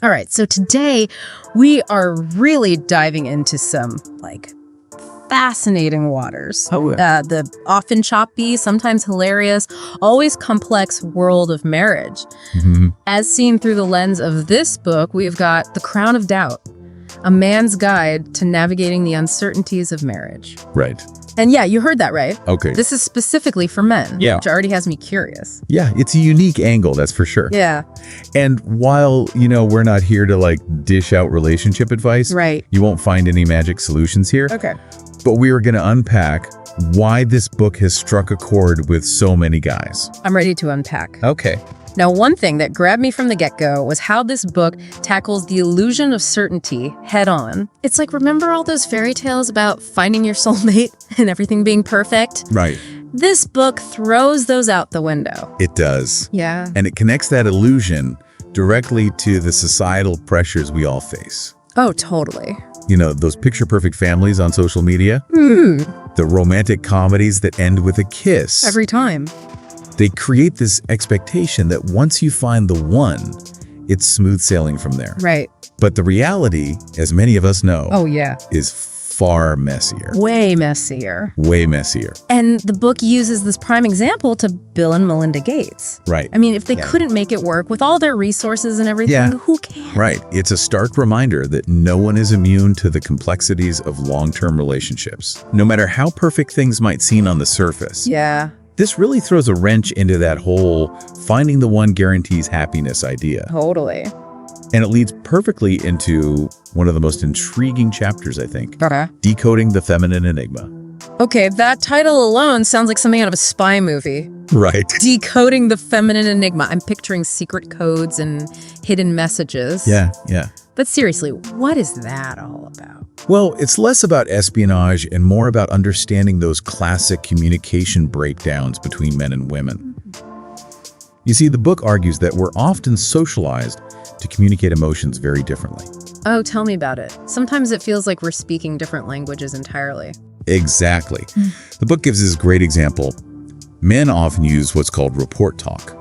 All right, so today we are really diving into some, fascinating waters. The often choppy, sometimes hilarious, always complex world of marriage. As seen through the lens of this book, we've got The Crown of Doubt, a man's guide to navigating the uncertainties of marriage. Right. And yeah, you heard that right. Okay. This is specifically for men, which already has me curious. Yeah, it's a unique angle, that's for sure. Yeah. And while, we're not here to dish out relationship advice, right, you won't find any magic solutions here. Okay. But we are going to unpack why this book has struck a chord with so many guys. I'm ready to unpack. Okay. Now, one thing that grabbed me from the get-go was how this book tackles the illusion of certainty head-on. It's like, remember all those fairy tales about finding your soulmate and everything being perfect? Right. This book throws those out the window. It does. Yeah. And it connects that illusion directly to the societal pressures we all face. Oh, totally. Those picture-perfect families on social media? The romantic comedies that end with a kiss. Every time. They create this expectation that once you find the one, it's smooth sailing from there. Right. But the reality, as many of us know, is far messier. Way messier. Way messier. And the book uses this prime example to Bill and Melinda Gates. Right. I mean, if they couldn't make it work with all their resources and everything, who can? Right. It's a stark reminder that no one is immune to the complexities of long-term relationships, no matter how perfect things might seem on the surface. Yeah. This really throws a wrench into that whole finding the one guarantees happiness idea. Totally. And it leads perfectly into one of the most intriguing chapters, I think. Okay. Decoding the Feminine Enigma. Okay, that title alone sounds like something out of a spy movie. Right. Decoding the Feminine Enigma. I'm picturing secret codes and hidden messages. Yeah. But seriously, what is that all about? Well, it's less about espionage and more about understanding those classic communication breakdowns between men and women. You see, the book argues that we're often socialized to communicate emotions very differently. Oh, tell me about it. Sometimes it feels like we're speaking different languages entirely. Exactly. The book gives this great example. Men often use what's called report talk.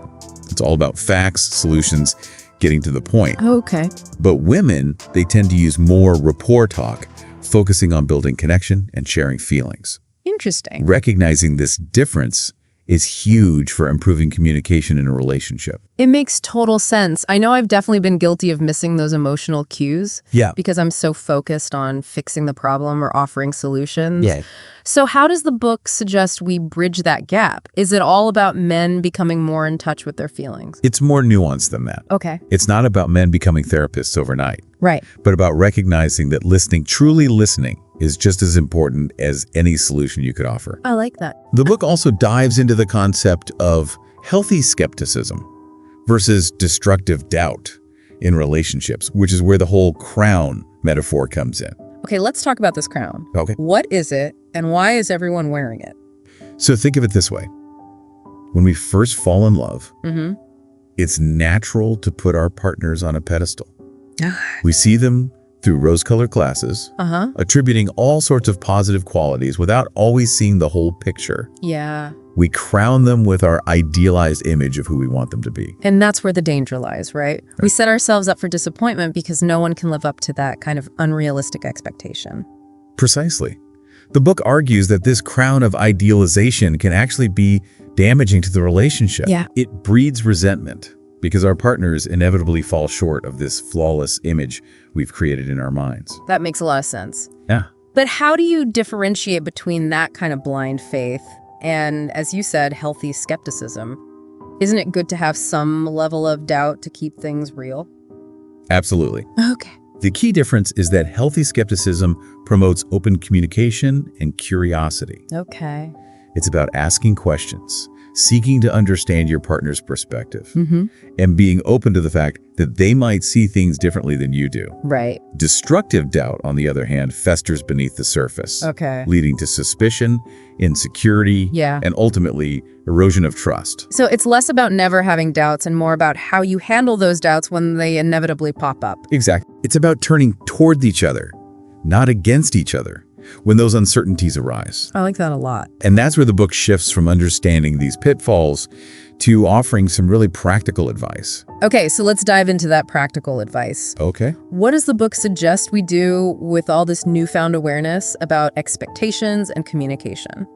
It's all about facts, solutions, getting to the point. Oh, okay. But women, they tend to use more rapport talk, focusing on building connection and sharing feelings. Interesting. Recognizing this difference is huge for improving communication in a relationship. It makes total sense. I know I've definitely been guilty of missing those emotional cues. Yeah. Because I'm so focused on fixing the problem or offering solutions. Yeah. So how does the book suggest we bridge that gap? Is it all about men becoming more in touch with their feelings? It's more nuanced than that. Okay. It's not about men becoming therapists overnight. Right. But about recognizing that listening, truly listening, is just as important as any solution you could offer. I like that. The book also dives into the concept of healthy skepticism versus destructive doubt in relationships, which is where the whole crown metaphor comes in. Okay, let's talk about this crown. Okay. What is it, and why is everyone wearing it? So think of it this way. When we first fall in love, it's natural to put our partners on a pedestal. We see them through rose-colored glasses, attributing all sorts of positive qualities without always seeing the whole picture. Yeah. We crown them with our idealized image of who we want them to be. And that's where the danger lies, right? We set ourselves up for disappointment because no one can live up to that kind of unrealistic expectation. Precisely. The book argues that this crown of idealization can actually be damaging to the relationship. Yeah. It breeds resentment because our partners inevitably fall short of this flawless image we've created in our minds. That makes a lot of sense. Yeah. But how do you differentiate between that kind of blind faith and, as you said, healthy skepticism? Isn't it good to have some level of doubt to keep things real? Absolutely. Okay. The key difference is that healthy skepticism promotes open communication and curiosity. Okay. It's about asking questions, seeking to understand your partner's perspective, and being open to the fact that they might see things differently than you do. Right. Destructive doubt, on the other hand, festers beneath the surface, Okay. leading to suspicion, insecurity, and ultimately erosion of trust. So it's less about never having doubts and more about how you handle those doubts when they inevitably pop up. Exactly. It's about turning toward each other, not against each other, when those uncertainties arise. I like that a lot. And that's where the book shifts from understanding these pitfalls to offering some really practical advice. Okay, so let's dive into that practical advice. Okay. What does the book suggest we do with all this newfound awareness about expectations and communication?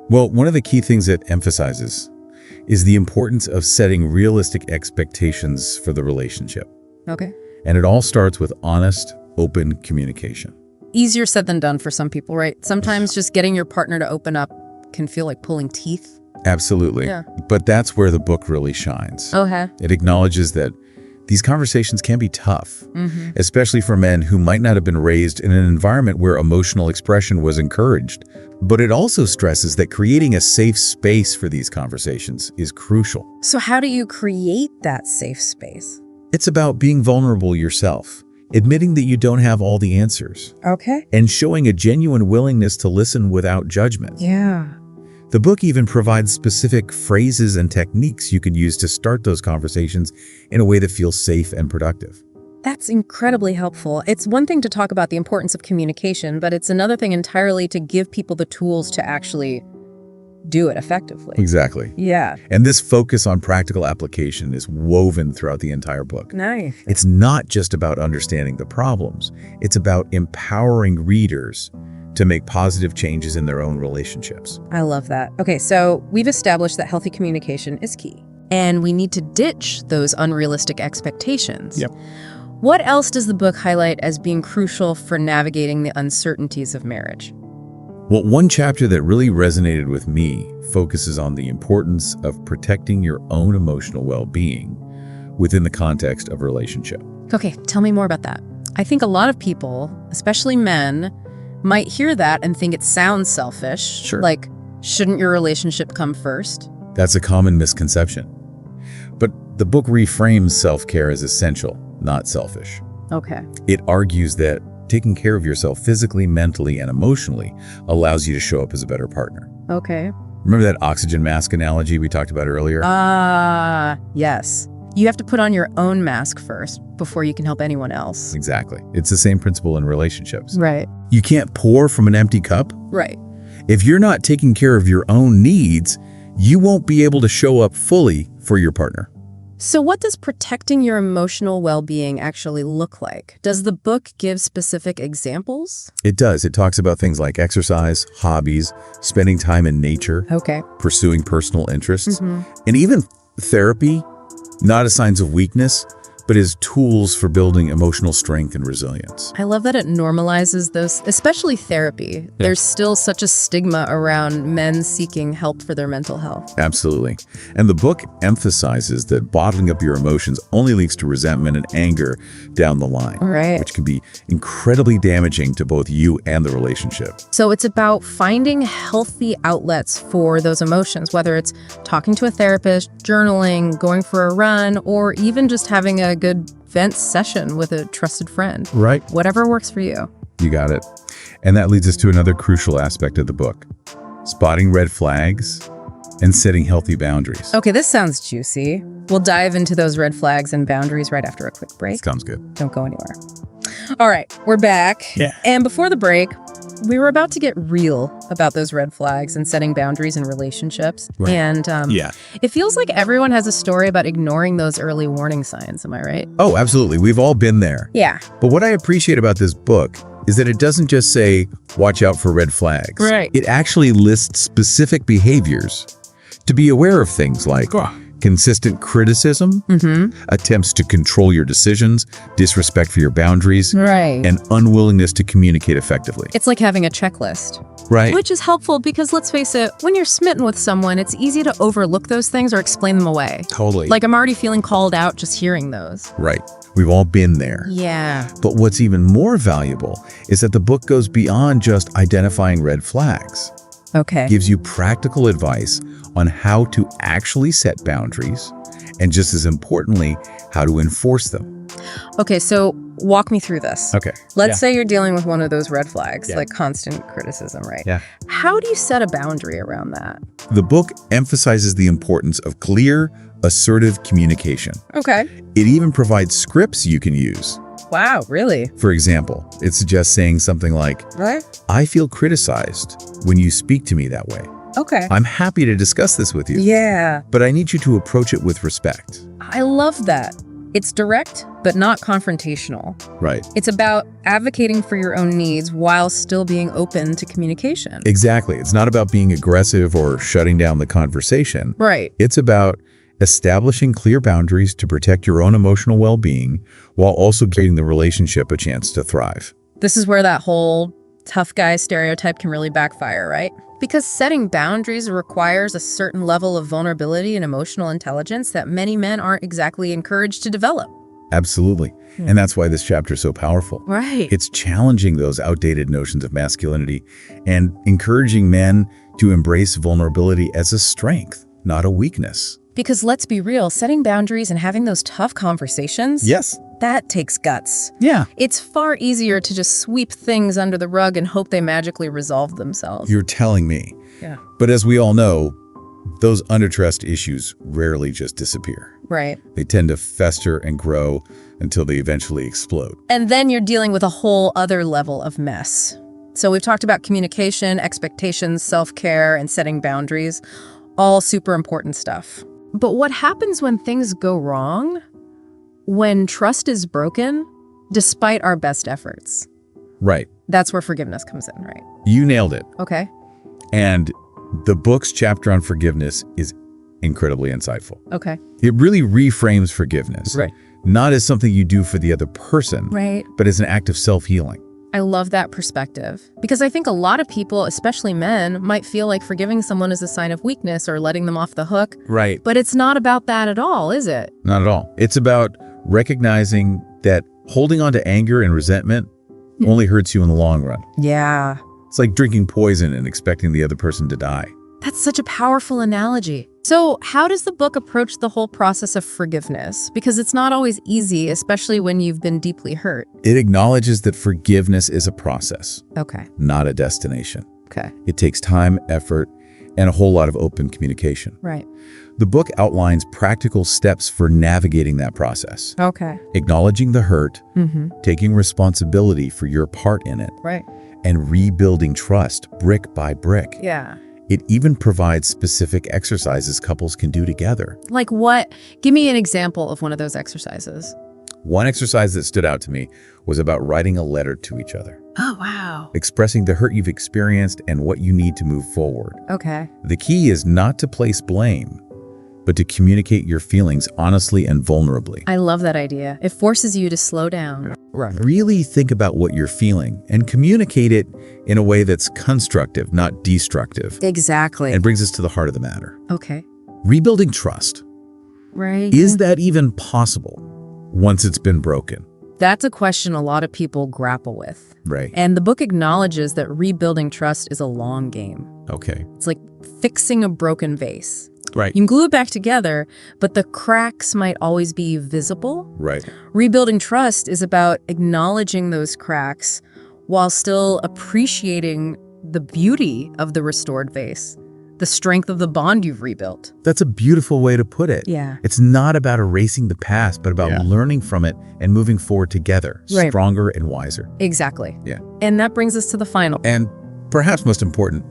Well, one of the key things it emphasizes is the importance of setting realistic expectations for the relationship. Okay. And it all starts with honest, open communication. Easier said than done for some people, right? Sometimes just getting your partner to open up can feel like pulling teeth. Absolutely. Yeah. But that's where the book really shines. Okay. It acknowledges that these conversations can be tough, especially for men who might not have been raised in an environment where emotional expression was encouraged. But it also stresses that creating a safe space for these conversations is crucial. So how do you create that safe space? It's about being vulnerable yourself, admitting that you don't have all the answers, Okay. and showing a genuine willingness to listen without judgment. Yeah. The book even provides specific phrases and techniques you can use to start those conversations in a way that feels safe and productive. That's incredibly helpful. It's one thing to talk about the importance of communication, but it's another thing entirely to give people the tools to actually do it effectively. Exactly. Yeah. And this focus on practical application is woven throughout the entire book. Nice. It's not just about understanding the problems. It's about empowering readers to make positive changes in their own relationships. I love that. Okay, so we've established that healthy communication is key, and we need to ditch those unrealistic expectations. Yep. What else does the book highlight as being crucial for navigating the uncertainties of marriage? Well, one chapter that really resonated with me focuses on the importance of protecting your own emotional well-being within the context of a relationship. Okay, tell me more about that. I think a lot of people, especially men, might hear that and think it sounds selfish. Sure. Like, shouldn't your relationship come first? That's a common misconception. But the book reframes self-care as essential, not selfish. Okay. It argues that taking care of yourself physically, mentally, and emotionally allows you to show up as a better partner. Okay. Remember that oxygen mask analogy we talked about earlier? Yes. You have to put on your own mask first before you can help anyone else. Exactly. It's the same principle in relationships. Right. You can't pour from an empty cup. Right. If you're not taking care of your own needs, you won't be able to show up fully for your partner. So what does protecting your emotional well-being actually look like? Does the book give specific examples? It does. It talks about things like exercise, hobbies, spending time in nature, Okay. pursuing personal interests, and even therapy, not as signs of weakness, but as tools for building emotional strength and resilience. I love that it normalizes those, especially therapy. There's still such a stigma around men seeking help for their mental health. Absolutely. And the book emphasizes that bottling up your emotions only leads to resentment and anger down the line, Right. which can be incredibly damaging to both you and the relationship. So it's about finding healthy outlets for those emotions, whether it's talking to a therapist, journaling, going for a run, or even just having a good vent session with a trusted friend. Right. Whatever works for you. You got it. And that leads us to another crucial aspect of the book: spotting red flags and setting healthy boundaries. Okay, this sounds juicy. We'll dive into those red flags and boundaries right after a quick break. Sounds good. Don't go anywhere. All right, we're back. Yeah. And before the break, we were about to get real about those red flags and setting boundaries in relationships. Right. And it feels like everyone has a story about ignoring those early warning signs. Am I right? Oh, absolutely. We've all been there. Yeah. But what I appreciate about this book is that it doesn't just say, watch out for red flags. Right. It actually lists specific behaviors to be aware of, things like consistent criticism, attempts to control your decisions, disrespect for your boundaries, Right. and unwillingness to communicate effectively. It's like having a checklist. Right. Which is helpful because, let's face it, when you're smitten with someone, it's easy to overlook those things or explain them away. Totally. Like, I'm already feeling called out just hearing those. Right. We've all been there. Yeah. But what's even more valuable is that the book goes beyond just identifying red flags. Okay. Gives you practical advice on how to actually set boundaries, and just as importantly, how to enforce them. Okay, so walk me through this. Okay. Let's say you're dealing with one of those red flags, Yeah. like constant criticism, right? Yeah. How do you set a boundary around that? The book emphasizes the importance of clear, assertive communication. Okay. It even provides scripts you can use. Wow, really? For example, it suggests saying something like, Right? I feel criticized when you speak to me that way. Okay. I'm happy to discuss this with you. Yeah. But I need you to approach it with respect. I love that. It's direct, but not confrontational. Right. It's about advocating for your own needs while still being open to communication. Exactly. It's not about being aggressive or shutting down the conversation. Right. It's about establishing clear boundaries to protect your own emotional well-being while also giving the relationship a chance to thrive. This is where that whole tough guy stereotype can really backfire, right? Because setting boundaries requires a certain level of vulnerability and emotional intelligence that many men aren't exactly encouraged to develop. Absolutely. And that's why this chapter is so powerful. Right. It's challenging those outdated notions of masculinity and encouraging men to embrace vulnerability as a strength, not a weakness. Because let's be real, setting boundaries and having those tough conversations, Yes. that takes guts. Yeah. It's far easier to just sweep things under the rug and hope they magically resolve themselves. You're telling me. Yeah. But as we all know, those unaddressed issues rarely just disappear. Right. They tend to fester and grow until they eventually explode. And then you're dealing with a whole other level of mess. So we've talked about communication, expectations, self-care, and setting boundaries. All super important stuff. But what happens when things go wrong? When trust is broken, despite our best efforts? Right. That's where forgiveness comes in, right? You nailed it. Okay. And the book's chapter on forgiveness is incredibly insightful. Okay. It really reframes forgiveness. Right. Not as something you do for the other person, Right. but as an act of self-healing. I love that perspective. Because I think a lot of people, especially men, might feel like forgiving someone is a sign of weakness or letting them off the hook. Right. But it's not about that at all, is it? Not at all. It's about recognizing that holding on to anger and resentment only hurts you in the long run. Yeah. It's like drinking poison and expecting the other person to die. That's such a powerful analogy. So how does the book approach the whole process of forgiveness? Because it's not always easy, especially when you've been deeply hurt. It acknowledges that forgiveness is a process, Okay. not a destination. Okay. It takes time, effort, and a whole lot of open communication. Right. The book outlines practical steps for navigating that process, Okay. acknowledging the hurt, Mm-hmm. taking responsibility for your part in it, Right. and rebuilding trust brick by brick. Yeah. It even provides specific exercises couples can do together. Like what? Give me an example of one of those exercises. One exercise that stood out to me was about writing a letter to each other, Oh, wow. expressing the hurt you've experienced and what you need to move forward. Okay. The key is not to place blame, but to communicate your feelings honestly and vulnerably. I love that idea. It forces you to slow down. Really think about what you're feeling and communicate it in a way that's constructive, not destructive, Exactly. and brings us to the heart of the matter. Okay. Rebuilding trust. Right. Is that even possible once it's been broken? That's a question a lot of people grapple with. Right. And the book acknowledges that rebuilding trust is a long game. Okay. It's like fixing a broken vase. Right. You can glue it back together, but the cracks might always be visible. Right. Rebuilding trust is about acknowledging those cracks while still appreciating the beauty of the restored vase, the strength of the bond you've rebuilt. That's a beautiful way to put it. Yeah. It's not about erasing the past, but about learning from it and moving forward together, Right. stronger and wiser. Exactly. Yeah. And that brings us to the final. And perhaps most important,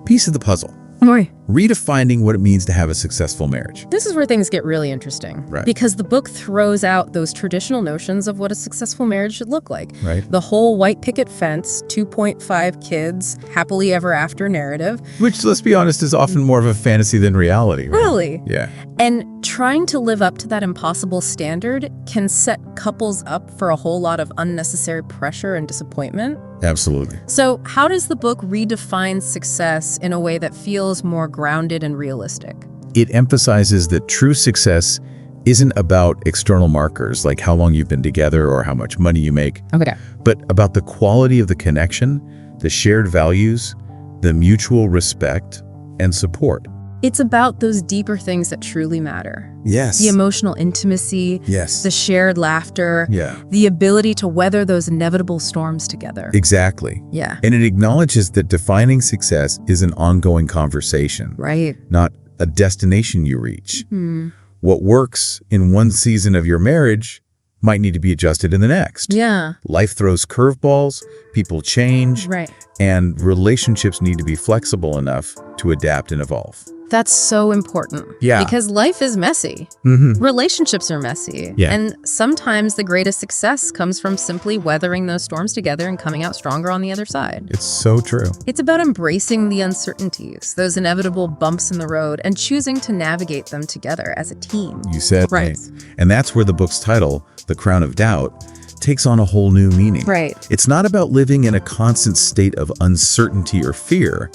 piece of the puzzle. Right. Redefining what it means to have a successful marriage. This is where things get really interesting. Right. Because the book throws out those traditional notions of what a successful marriage should look like. Right. The whole white picket fence, 2.5 kids, happily ever after narrative. Which, let's be honest, is often more of a fantasy than reality. Right? Really? Yeah. And trying to live up to that impossible standard can set couples up for a whole lot of unnecessary pressure and disappointment. Absolutely. So how does the book redefine success in a way that feels more grounded and realistic? It emphasizes that true success isn't about external markers like how long you've been together or how much money you make, Okay. but about the quality of the connection, the shared values, the mutual respect and support. It's about those deeper things that truly matter. Yes. The emotional intimacy, Yes. the shared laughter, Yeah. the ability to weather those inevitable storms together. Exactly. Yeah. And it acknowledges that defining success is an ongoing conversation, Right. not a destination you reach. Hmm. What works in one season of your marriage might need to be adjusted in the next. Yeah. Life throws curveballs, people change, Right. and relationships need to be flexible enough to adapt and evolve. That's so important. Yeah. Because life is messy. Mm-hmm. Relationships are messy. Yeah. And sometimes the greatest success comes from simply weathering those storms together and coming out stronger on the other side. It's so true. It's about embracing the uncertainties, those inevitable bumps in the road, and choosing to navigate them together as a team. You said Right. And that's where the book's title, The Crown of Doubt, takes on a whole new meaning. Right. It's not about living in a constant state of uncertainty or fear,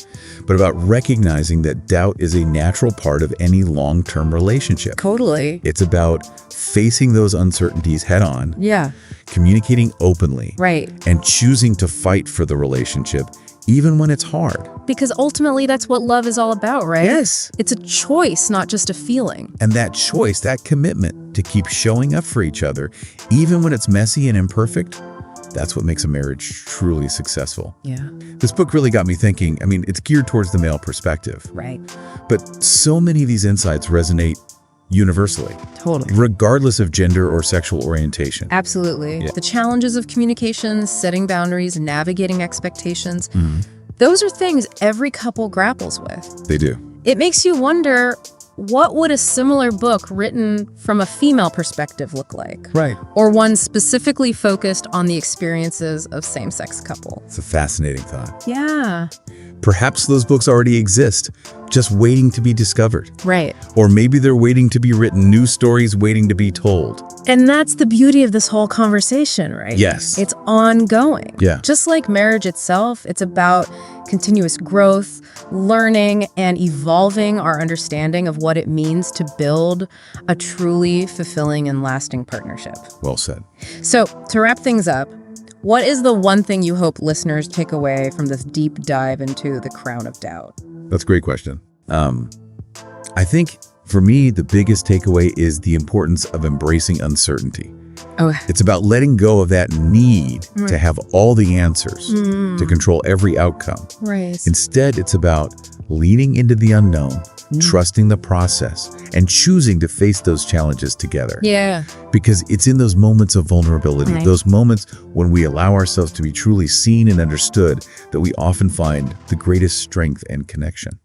but about recognizing that doubt is a natural part of any long-term relationship. Totally. It's about facing those uncertainties head on, Yeah. communicating openly, Right. and choosing to fight for the relationship even when it's hard. Because ultimately that's what love is all about, right? Yes. It's a choice, not just a feeling. And that choice, that commitment to keep showing up for each other, even when it's messy and imperfect, that's what makes a marriage truly successful. Yeah. This book really got me thinking. I mean, it's geared towards the male perspective, Right. but so many of these insights resonate universally, Totally. regardless of gender or sexual orientation. Absolutely. Yeah. The challenges of communication, setting boundaries, navigating expectations, Mhm. those are things every couple grapples with. They do. It makes you wonder, what would a similar book written from a female perspective look like? Right. Or one specifically focused on the experiences of same-sex couples? It's a fascinating thought. Yeah. Perhaps those books already exist, just waiting to be discovered. Right. Or maybe they're waiting to be written, new stories waiting to be told. And that's the beauty of this whole conversation, right? Yes. It's ongoing. Yeah. Just like marriage itself, it's about continuous growth, learning, and evolving our understanding of what it means to build a truly fulfilling and lasting partnership. Well said. So, to wrap things up, what is the one thing you hope listeners take away from this deep dive into the Crown of Doubt? That's a great question. I think for me, the biggest takeaway is the importance of embracing uncertainty. Oh, It's about letting go of that need to have all the answers, to control every outcome. right. Instead, it's about leaning into the unknown, trusting the process, and choosing to face those challenges together. Yeah. Because it's in those moments of vulnerability, Right. those moments when we allow ourselves to be truly seen and understood, that we often find the greatest strength and connection.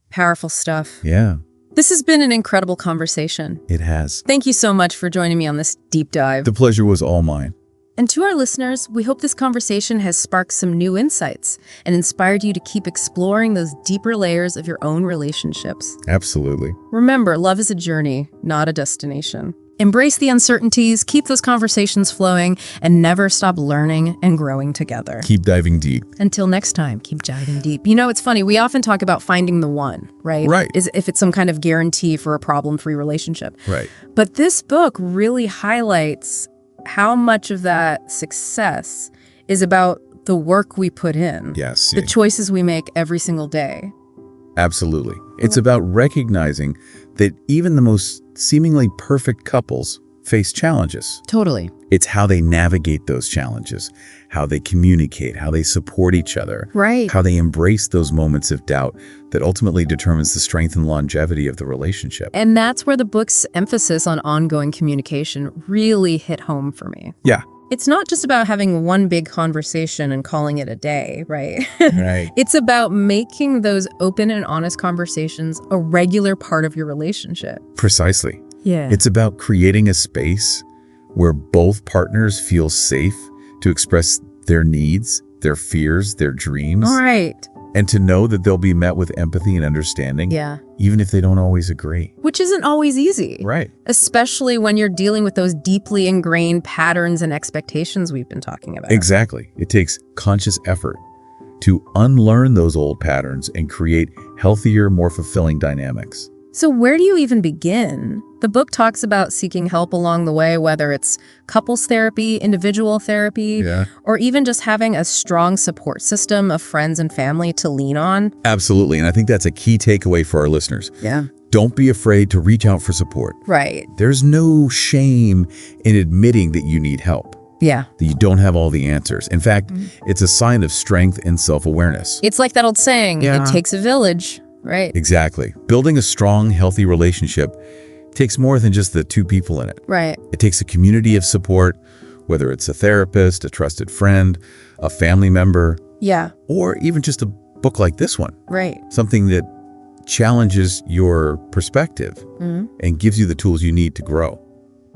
Powerful stuff. Yeah, This has been an incredible conversation. it has. Thank you so much for joining me on this deep dive. The pleasure was all mine. And to our listeners, we hope this conversation has sparked some new insights and inspired you to keep exploring those deeper layers of your own relationships. Absolutely. Remember, love is a journey, not a destination. Embrace the uncertainties, keep those conversations flowing, and never stop learning and growing together. Keep diving deep. Until next time, keep diving deep. You know, it's funny, we often talk about finding the one, right? Right. Is if it's some kind of guarantee for a problem-free relationship. Right. But this book really highlights how much of that success is about the work we put in, Yes. the choices we make every single day. Absolutely. It's about recognizing that even the most seemingly perfect couples face challenges. Totally. It's how they navigate those challenges, how they communicate, how they support each other, Right. how they embrace those moments of doubt that ultimately determines the strength and longevity of the relationship. And that's where the book's emphasis on ongoing communication really hit home for me. Yeah. It's not just about having one big conversation and calling it a day, right? Right. It's about making those open and honest conversations a regular part of your relationship. Precisely. Yeah. It's about creating a space where both partners feel safe to express their needs, their fears, their dreams, All right. and to know that they'll be met with empathy and understanding, Yeah. even if they don't always agree. Which isn't always easy. Right. Especially when you're dealing with those deeply ingrained patterns and expectations we've been talking about. Exactly. It takes conscious effort to unlearn those old patterns and create healthier, more fulfilling dynamics. So where do you even begin? The book talks about seeking help along the way, whether it's couples therapy, individual therapy, Yeah. or even just having a strong support system of friends and family to lean on. Absolutely. And I think that's a key takeaway for our listeners. Yeah. Don't be afraid to reach out for support. Right. There's no shame in admitting that you need help, Yeah. that you don't have all the answers. In fact, it's a sign of strength and self-awareness. It's like that old saying, Yeah. it takes a village, right? Exactly. Building a strong, healthy relationship takes more than just the two people in it. Right. It takes a community of support, whether it's a therapist, a trusted friend, a family member, Yeah. or even just a book like this one. Right. Something that challenges your perspective and gives you the tools you need to grow.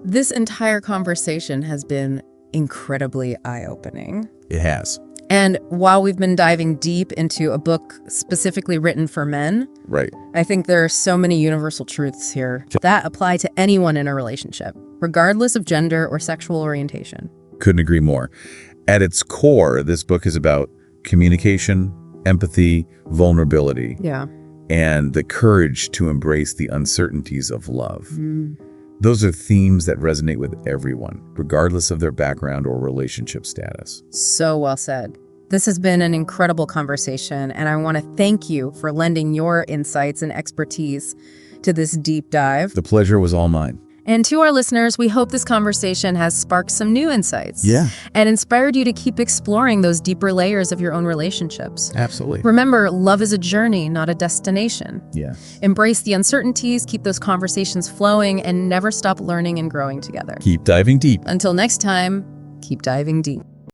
This entire conversation has been incredibly eye-opening. It has. And while we've been diving deep into a book specifically written for men, Right. I think there are so many universal truths here that apply to anyone in a relationship, regardless of gender or sexual orientation. Couldn't agree more. At its core, this book is about communication, empathy, vulnerability, Yeah. and the courage to embrace the uncertainties of love. Those are themes that resonate with everyone, regardless of their background or relationship status. So well said. This has been an incredible conversation, and I want to thank you for lending your insights and expertise to this deep dive. The pleasure was all mine. And to our listeners, we hope this conversation has sparked some new insights. Yeah. And inspired you to keep exploring those deeper layers of your own relationships. Absolutely. Remember, love is a journey, not a destination. Yeah. Embrace the uncertainties, keep those conversations flowing, and never stop learning and growing together. Keep diving deep. Until next time, keep diving deep.